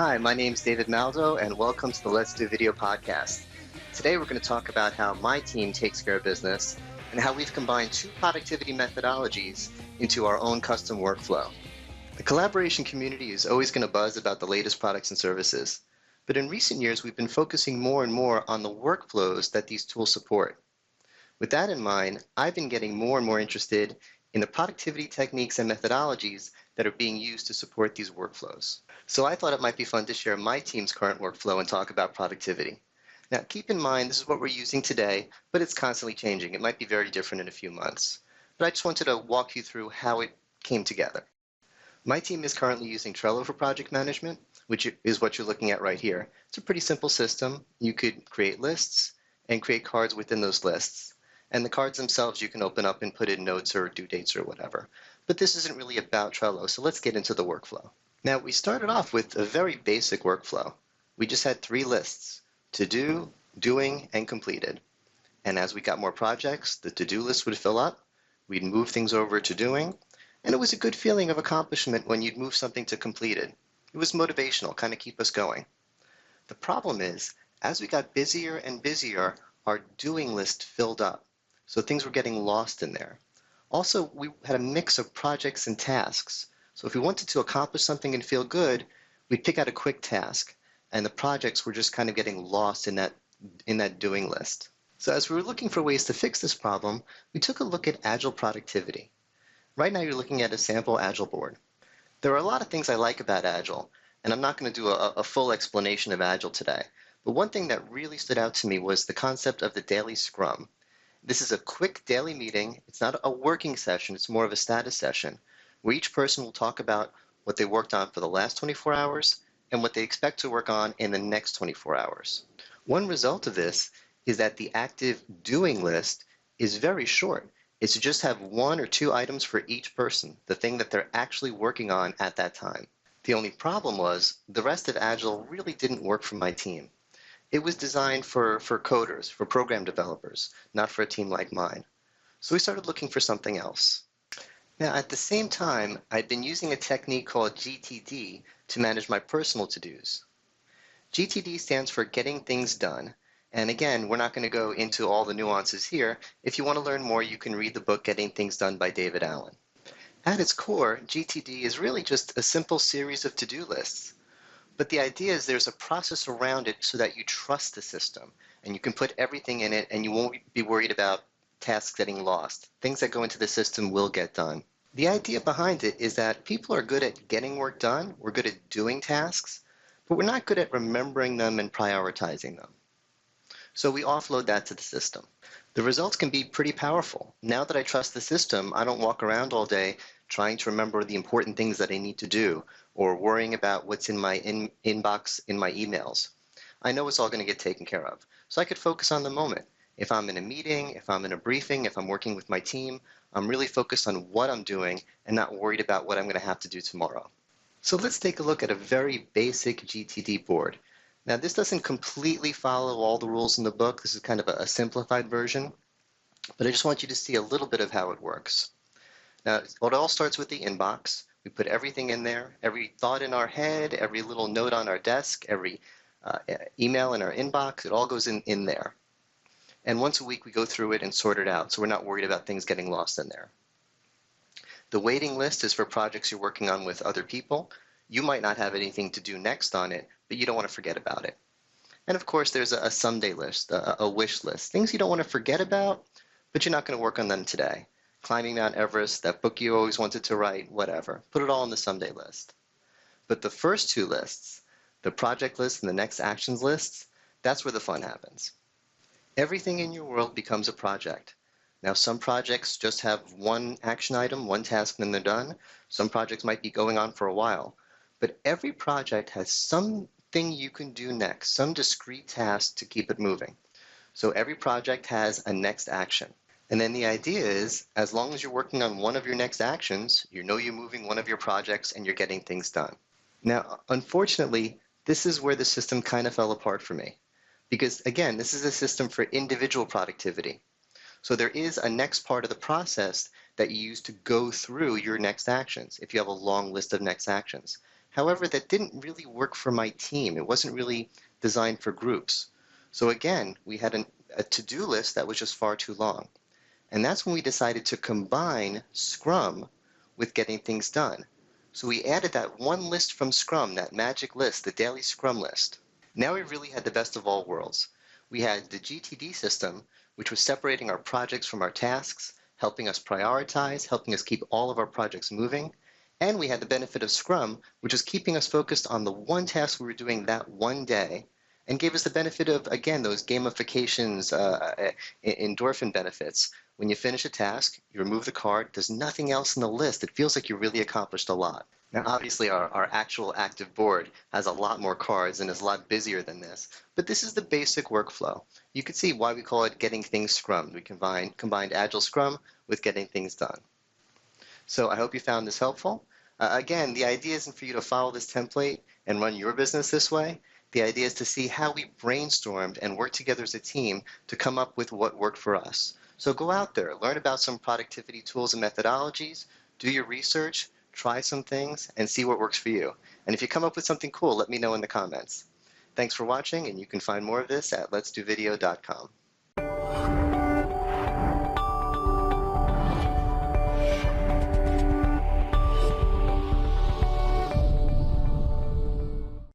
Hi, my name's David Maldow, and welcome to the LDV Video Podcast. Today we're going to talk about how my team takes care of business and how we've combined two productivity methodologies into our own custom workflow. The collaboration community is always going to buzz about the latest products and services, but in recent years we've been focusing more and more on the workflows that these tools support. With that in mind, I've been getting more and more interested in the productivity techniques and methodologies that are being used to support these workflows. So I thought it might be fun to share my team's current workflow and talk about productivity. Now, keep in mind, this is what we're using today, but it's constantly changing. It might be very different in a few months. But I just wanted to walk you through how it came together. My team is currently using Trello for project management, which is what you're looking at right here. It's a pretty simple system. You could create lists and create cards within those lists. And the cards themselves you can open up and put in notes or due dates or whatever. But this isn't really about Trello, so let's get into the workflow. Now, we started off with a very basic workflow. We just had 3 lists: to do, doing, and completed. And as we got more projects, the to-do list would fill up, we'd move things over to doing, and it was a good feeling of accomplishment when you'd move something to completed. It was motivational, kind of keep us going. The problem is, as we got busier and busier, our doing list filled up. So things were getting lost in there. Also, we had a mix of projects and tasks. So if we wanted to accomplish something and feel good, we'd pick out a quick task, and the projects were just kind of getting lost in that doing list. So as we were looking for ways to fix this problem, we took a look at Agile productivity. Right now you're looking at a sample Agile board. There are a lot of things I like about Agile, and I'm not going to do a full explanation of Agile today. But one thing that really stood out to me was the concept of the daily Scrum. This is a quick daily meeting. It's not a working session, it's more of a status session, where each person will talk about what they worked on for the last 24 hours and what they expect to work on in the next 24 hours. One result of this is that the active doing list is very short. It's to just have 1 or 2 items for each person, the thing that they're actually working on at that time. The only problem was the rest of Agile really didn't work for my team. It was designed for coders, for program developers, not for a team like mine. So we started looking for something else. Now, at the same time, I'd been using a technique called GTD to manage my personal to-dos. GTD stands for Getting Things Done. And again, we're not going to go into all the nuances here. If you want to learn more, you can read the book Getting Things Done by David Allen. At its core, GTD is really just a simple series of to-do lists. But the idea is there's a process around it so that you trust the system and you can put everything in it and you won't be worried about tasks getting lost. Things that go into the system will get done. The idea behind it is that people are good at getting work done, we're good at doing tasks, but we're not good at remembering them and prioritizing them. So we offload that to the system. The results can be pretty powerful. Now that I trust the system, I don't walk around all day trying to remember the important things that I need to do or worrying about what's in my inbox in my emails. I know it's all going to get taken care of. So I could focus on the moment. If I'm in a meeting, if I'm in a briefing, if I'm working with my team, I'm really focused on what I'm doing and not worried about what I'm going to have to do tomorrow. So let's take a look at a very basic GTD board. Now, this doesn't completely follow all the rules in the book. This is kind of a simplified version, but I just want you to see a little bit of how it works. Now, it all starts with the inbox. We put everything in there, every thought in our head, every little note on our desk, every email in our inbox, it all goes in there. And once a week, we go through it and sort it out, so we're not worried about things getting lost in there. The waiting list is for projects you're working on with other people. You might not have anything to do next on it, but you don't want to forget about it. And of course, there's a someday list, a wish list, things you don't want to forget about, but you're not going to work on them today. Climbing Mount Everest, that book you always wanted to write, whatever. Put it all on the someday list. But the first 2 lists, the project list and the next actions lists, that's where the fun happens. Everything in your world becomes a project. Now, some projects just have 1 action item, 1 task, and then they're done. Some projects might be going on for a while. But every project has something you can do next, some discrete task to keep it moving. So every project has a next action. And then the idea is, as long as you're working on one of your next actions, you know you're moving one of your projects and you're getting things done. Now, unfortunately, this is where the system kind of fell apart for me. Because again, this is a system for individual productivity. So there is a next part of the process that you use to go through your next actions if you have a long list of next actions. However, that didn't really work for my team. It wasn't really designed for groups. So again, we had a to-do list that was just far too long. And that's when we decided to combine Scrum with getting things done. So we added that one list from Scrum, that magic list, the daily Scrum list. Now we really had the best of all worlds. We had the GTD system, which was separating our projects from our tasks, helping us prioritize, helping us keep all of our projects moving. And we had the benefit of Scrum, which was keeping us focused on the one task we were doing that one day, and gave us the benefit of, again, those gamifications, endorphin benefits. When you finish a task, you remove the card, there's nothing else in the list. It feels like you really accomplished a lot. Now, obviously, our actual active board has a lot more cards and is a lot busier than this, but this is the basic workflow. You can see why we call it getting things scrummed. We combined Agile Scrum with getting things done. So I hope you found this helpful. Again, the idea isn't for you to follow this template and run your business this way. The idea is to see how we brainstormed and worked together as a team to come up with what worked for us. So go out there, learn about some productivity tools and methodologies, do your research, try some things, and see what works for you. And if you come up with something cool, let me know in the comments. Thanks for watching, and you can find more of this at letsdovideo.com.